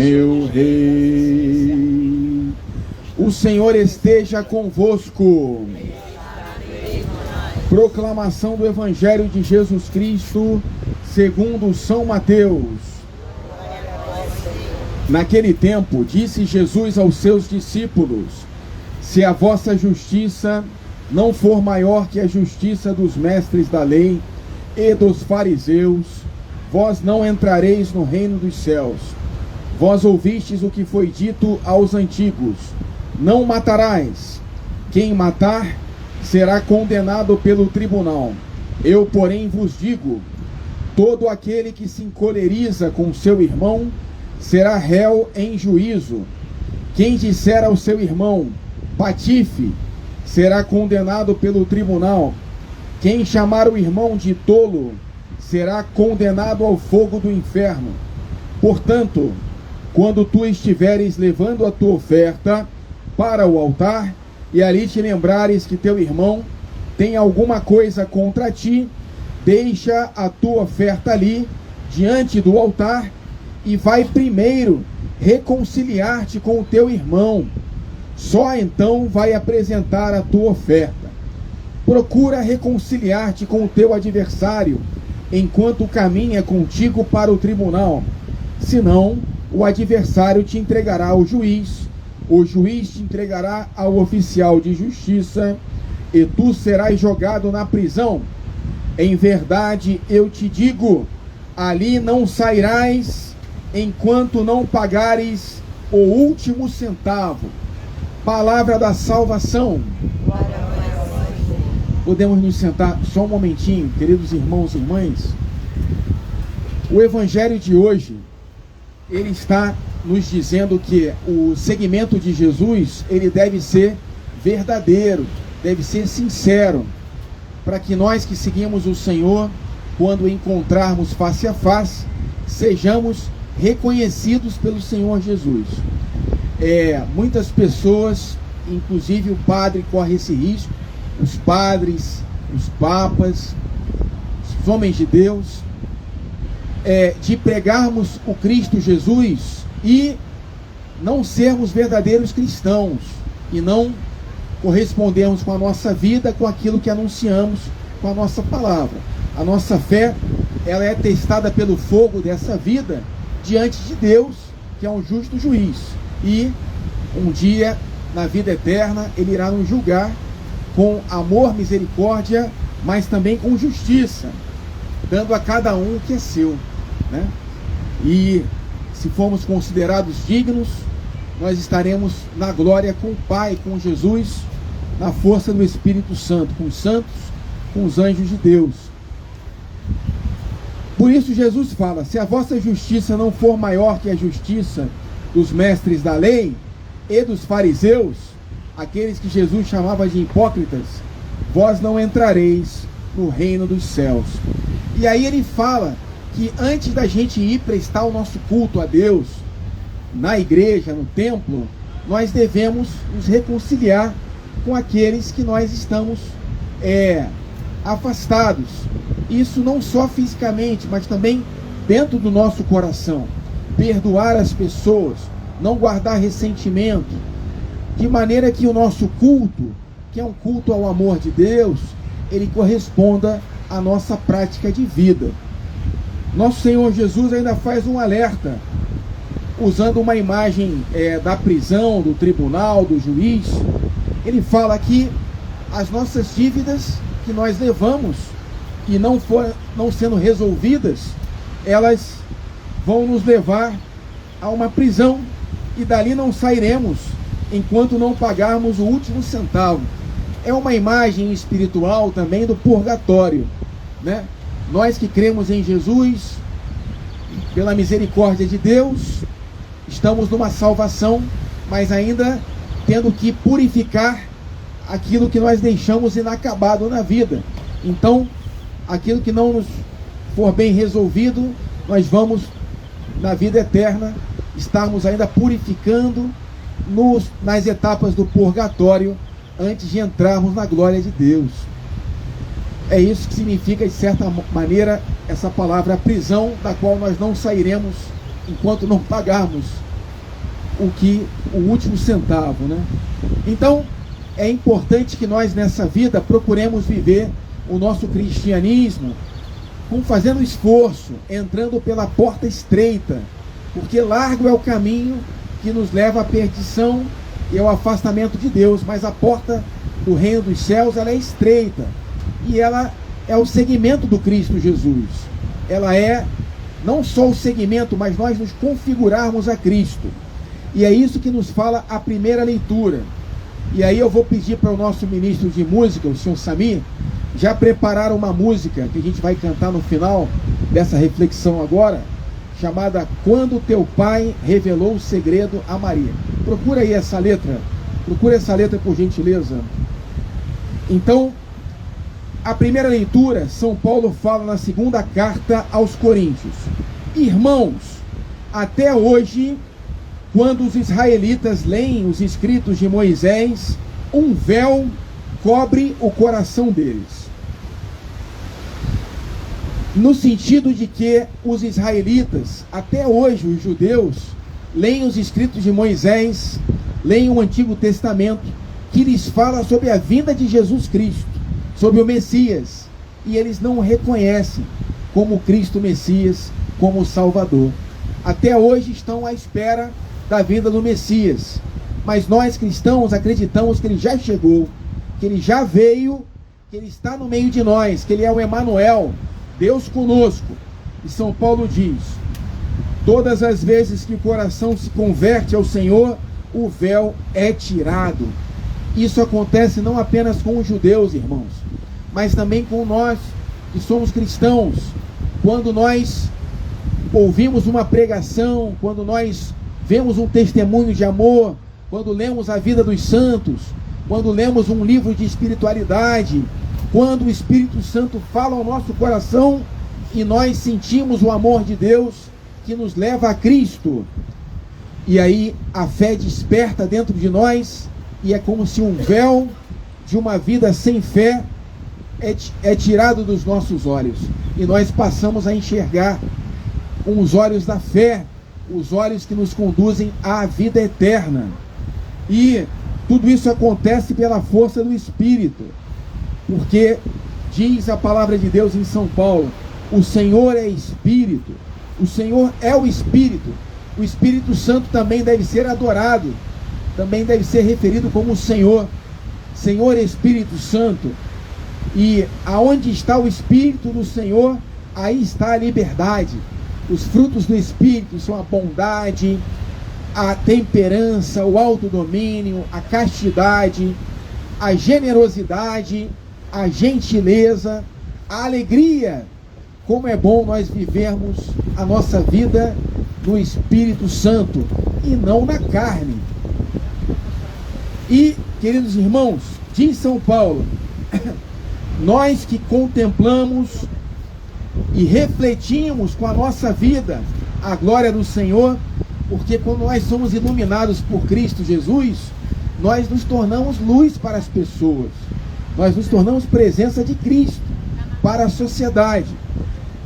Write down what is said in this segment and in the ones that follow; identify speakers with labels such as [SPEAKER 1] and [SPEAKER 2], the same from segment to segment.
[SPEAKER 1] Meu Rei, o Senhor esteja convosco. Proclamação do Evangelho de Jesus Cristo, segundo São Mateus. Naquele tempo, disse Jesus aos seus discípulos: se a vossa justiça não for maior que a justiça dos mestres da lei e dos fariseus, vós não entrareis no reino dos céus. Vós ouvistes o que foi dito aos antigos: não matarás. Quem matar será condenado pelo tribunal. Eu, porém, vos digo: todo aquele que se encoleriza com seu irmão será réu em juízo. Quem disser ao seu irmão: patife, será condenado pelo tribunal. Quem chamar o irmão de tolo será condenado ao fogo do inferno. Portanto, quando tu estiveres levando a tua oferta para o altar, e ali te lembrares que teu irmão tem alguma coisa contra ti, deixa a tua oferta ali, diante do altar, e vai primeiro reconciliar-te com o teu irmão. Só então vai apresentar a tua oferta. Procura reconciliar-te com o teu adversário, enquanto caminha contigo para o tribunal. Senão, o adversário te entregará ao juiz, o juiz te entregará ao oficial de justiça, e tu serás jogado na prisão. Em verdade, eu te digo, ali não sairás, enquanto não pagares o último centavo. Palavra da salvação. Podemos nos sentar só um momentinho, queridos irmãos e irmãs? O Evangelho de hoje, ele está nos dizendo que o seguimento de Jesus, ele deve ser verdadeiro, deve ser sincero, para que nós que seguimos o Senhor, quando o encontrarmos face a face, sejamos reconhecidos pelo Senhor Jesus. Muitas pessoas, inclusive o padre corre esse risco, os padres, os papas, os homens de Deus, de pregarmos o Cristo Jesus e não sermos verdadeiros cristãos, e não correspondermos com a nossa vida com aquilo que anunciamos com a nossa palavra. A nossa fé, ela é testada pelo fogo dessa vida diante de Deus, que é um justo juiz, e um dia, na vida eterna, ele irá nos julgar com amor, misericórdia, mas também com justiça, dando a cada um o que é seu, né? E se formos considerados dignos, nós estaremos na glória com o Pai, com Jesus, na força do Espírito Santo, com os santos, com os anjos de Deus. Por isso Jesus fala: se a vossa justiça não for maior que a justiça dos mestres da lei e dos fariseus, aqueles que Jesus chamava de hipócritas, vós não entrareis no reino dos céus. E aí ele fala que antes da gente ir prestar o nosso culto a Deus, na igreja, no templo, nós devemos nos reconciliar com aqueles que nós estamos afastados. Isso não só fisicamente, mas também dentro do nosso coração. Perdoar as pessoas, não guardar ressentimento, de maneira que o nosso culto, que é um culto ao amor de Deus, ele corresponda à nossa prática de vida. Nosso Senhor Jesus ainda faz um alerta, usando uma imagem da prisão, do tribunal, do juiz. Ele fala que as nossas dívidas que nós levamos e não sendo resolvidas, elas vão nos levar a uma prisão, e dali não sairemos enquanto não pagarmos o último centavo. É uma imagem espiritual também do purgatório, né? Nós que cremos em Jesus, pela misericórdia de Deus, estamos numa salvação, mas ainda tendo que purificar aquilo que nós deixamos inacabado na vida. Então, aquilo que não nos for bem resolvido, nós vamos, na vida eterna, estarmos ainda purificando nas etapas do purgatório, antes de entrarmos na glória de Deus. É isso que significa, de certa maneira, essa palavra prisão, da qual nós não sairemos enquanto não pagarmos o último centavo, né? Então, é importante que nós nessa vida procuremos viver o nosso cristianismo fazendo esforço, entrando pela porta estreita, porque largo é o caminho que nos leva à perdição e ao afastamento de Deus, mas a porta do reino dos céus, ela é estreita, e ela é o segmento do Cristo Jesus. Ela é não só o segmento, mas nós nos configurarmos a Cristo. E é isso que nos fala a primeira leitura. E aí eu vou pedir para o nosso ministro de música, o senhor Samir, já preparar uma música que a gente vai cantar no final dessa reflexão agora, chamada Quando Teu Pai Revelou o Segredo a Maria. Procura aí essa letra, por gentileza. Então, a primeira leitura, São Paulo fala na segunda carta aos Coríntios: irmãos, até hoje, quando os israelitas leem os escritos de Moisés, um véu cobre o coração deles. No sentido de que os israelitas, até hoje os judeus, leem os escritos de Moisés, leem o Antigo Testamento, que lhes fala sobre a vinda de Jesus Cristo, sobre o Messias, e eles não o reconhecem como Cristo Messias, como Salvador. Até hoje estão à espera da vinda do Messias, mas nós cristãos acreditamos que ele já chegou, que ele já veio, que ele está no meio de nós, que ele é o Emanuel, Deus conosco. E São Paulo diz: todas as vezes que o coração se converte ao Senhor, o véu é tirado. Isso acontece não apenas com os judeus, irmãos, mas também com nós que somos cristãos. Quando nós ouvimos uma pregação, quando nós vemos um testemunho de amor, quando lemos a vida dos santos, quando lemos um livro de espiritualidade, quando o Espírito Santo fala ao nosso coração e nós sentimos o amor de Deus que nos leva a Cristo, e aí a fé desperta dentro de nós, e é como se um véu de uma vida sem fé é tirado dos nossos olhos, e nós passamos a enxergar com os olhos da fé, os olhos que nos conduzem à vida eterna. E tudo isso acontece pela força do Espírito, porque diz a palavra de Deus em São Paulo: o Senhor é Espírito, o Senhor é o Espírito. O Espírito Santo também deve ser adorado, também deve ser referido como o Senhor, Senhor Espírito Santo. E aonde está o Espírito do Senhor, aí está a liberdade. Os frutos do Espírito são a bondade, a temperança, o autodomínio, a castidade, a generosidade, a gentileza, a alegria. Como é bom nós vivermos a nossa vida no Espírito Santo e não na carne. E, queridos irmãos, diz São Paulo, nós que contemplamos e refletimos com a nossa vida a glória do Senhor, porque quando nós somos iluminados por Cristo Jesus, nós nos tornamos luz para as pessoas, nós nos tornamos presença de Cristo para a sociedade.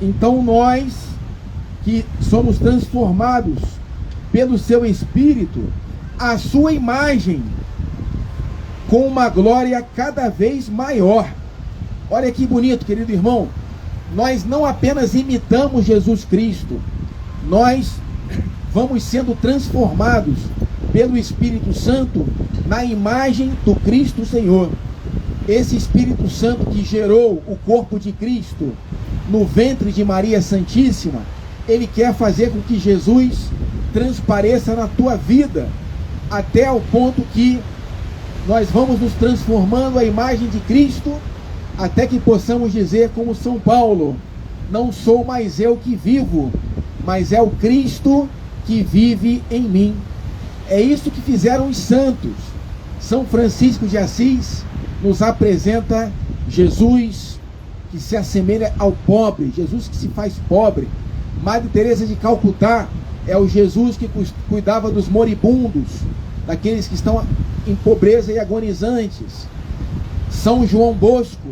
[SPEAKER 1] Então nós que somos transformados pelo seu Espírito, a sua imagem, com uma glória cada vez maior. Olha que bonito, querido irmão. Nós não apenas imitamos Jesus Cristo, nós vamos sendo transformados pelo Espírito Santo na imagem do Cristo Senhor. Esse Espírito Santo que gerou o corpo de Cristo no ventre de Maria Santíssima, ele quer fazer com que Jesus transpareça na tua vida, até ao ponto que nós vamos nos transformando à imagem de Cristo, até que possamos dizer como São Paulo: não sou mais eu que vivo, mas é o Cristo que vive em mim. É isso que fizeram os santos. São Francisco de Assis nos apresenta Jesus que se assemelha ao pobre, Jesus que se faz pobre. Madre Teresa de Calcutá é o Jesus que cuidava dos moribundos, daqueles que estão em pobreza e agonizantes. São João Bosco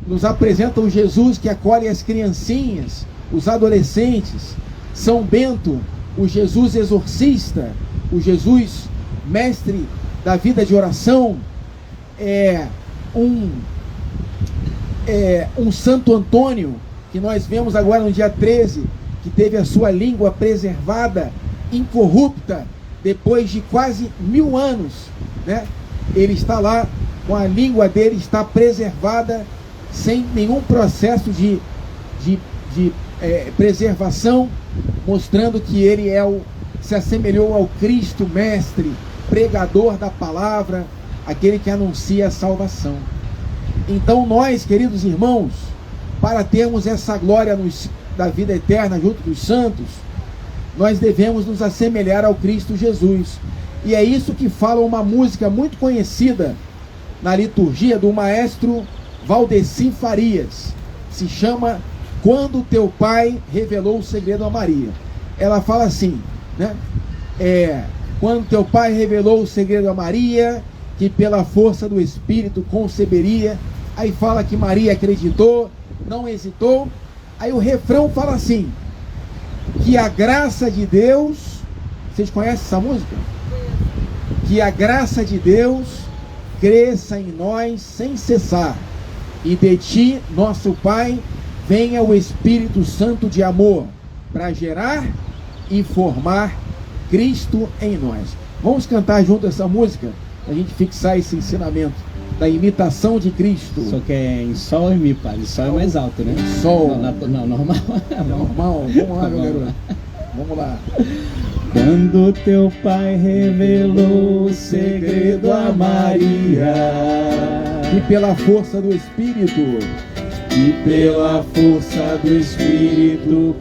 [SPEAKER 1] nos apresenta o Jesus que acolhe as criancinhas, os adolescentes. São Bento o Jesus exorcista, o Jesus mestre da vida de oração, um Santo Antônio, que nós vemos agora no dia 13, que teve a sua língua preservada, incorrupta, depois de quase 1000 anos, né? Ele está lá, com a língua dele está preservada, sem nenhum processo de preservação, mostrando que ele se assemelhou ao Cristo mestre, pregador da palavra, aquele que anuncia a salvação. Então nós, queridos irmãos, para termos essa glória da vida eterna junto dos santos, nós devemos nos assemelhar ao Cristo Jesus. E é isso que fala uma música muito conhecida na liturgia do maestro Valdeci Farias, se chama Quando Teu Pai Revelou o Segredo a Maria. Ela fala assim, né? Quando teu pai revelou o segredo a Maria, que pela força do Espírito conceberia. Aí fala que Maria acreditou, não hesitou. Aí o refrão fala assim, que a graça de Deus, vocês conhecem essa música? Que a graça de Deus cresça em nós sem cessar, e de ti, nosso Pai, venha o Espírito Santo de amor, para gerar e formar Cristo em nós. Vamos cantar junto essa música, para a gente fixar esse ensinamento da imitação de Cristo.
[SPEAKER 2] Só que é em sol e mi, padre. Sol é mais alto, né?
[SPEAKER 1] Sol.
[SPEAKER 2] Não, normal.
[SPEAKER 1] Normal. Vamos lá, meu garoto. Vamos lá.
[SPEAKER 2] Quando teu pai revelou o segredo a Maria,
[SPEAKER 1] e pela força do Espírito,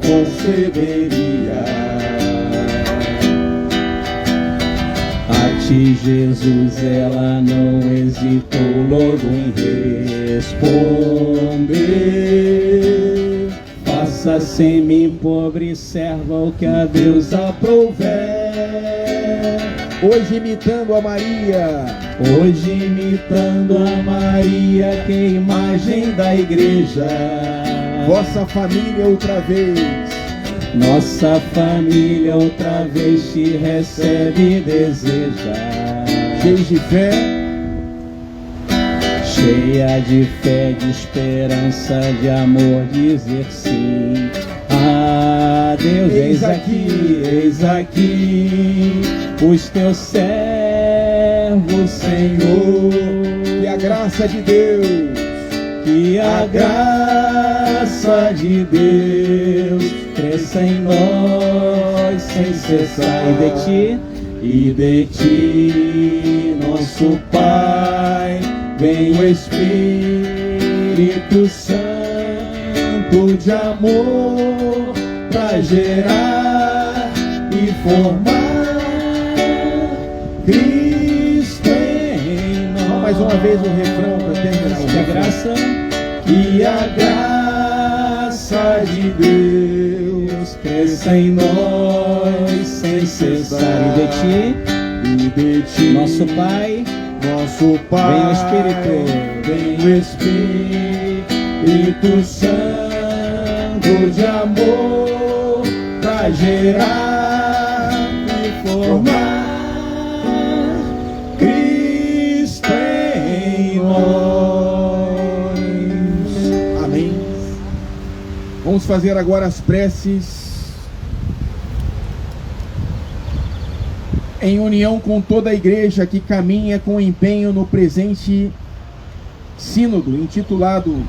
[SPEAKER 1] conceberia.
[SPEAKER 2] A ti, Jesus, ela não hesitou logo em responder. Faça-se em mim, pobre serva, o que a Deus aprouver.
[SPEAKER 1] Hoje imitando a Maria,
[SPEAKER 2] que é imagem da igreja.
[SPEAKER 1] vossa família outra vez,
[SPEAKER 2] Nossa família outra vez te recebe e deseja.
[SPEAKER 1] cheios de fé,
[SPEAKER 2] cheia de fé, de esperança, de amor, dizer sim. Ah, Deus, eis aqui os teus servos, Senhor.
[SPEAKER 1] e a graça de Deus,
[SPEAKER 2] Que a graça de Deus cresça em nós sem cessar. E de ti, nosso Pai, vem o Espírito Santo de amor, para gerar e formar Cristo em nós.
[SPEAKER 1] mais uma vez o refrão para terminar.
[SPEAKER 2] Que a graça de Deus cresça em nós sem cessar. E de ti, nosso Pai, vem o Espírito Santo de amor, para gerar e formar Cristo em nós.
[SPEAKER 1] Amém. Vamos fazer agora as preces em união com toda a igreja que caminha com empenho no presente sínodo, intitulado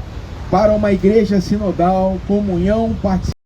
[SPEAKER 1] Para uma Igreja Sinodal, Comunhão, Participação